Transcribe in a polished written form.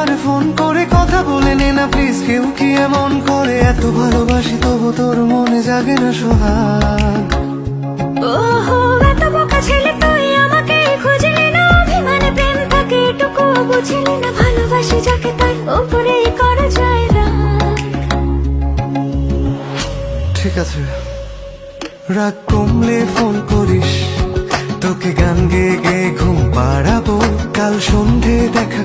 একবার ফোন করে কথা বলে নে না প্লিজ। কেউ কি এমন করে? এত ভালোবাসি তবু তোর মনে জাগে না সোহাগ। ওহো এত বোকা ছেলে তুই, আমাকে খুঁজলি না, অভিমানে প্রেম থাকে এটুকু বুঝলি না। ভালোবাসি যাকে তার উপরেই করা যায় রাগ। ঠিক আছে, রাগ কমলে ফোন করিস, তোকে গান গেয়ে গেয়ে ঘুম পাড়াবো। কাল সন্ধে দেখা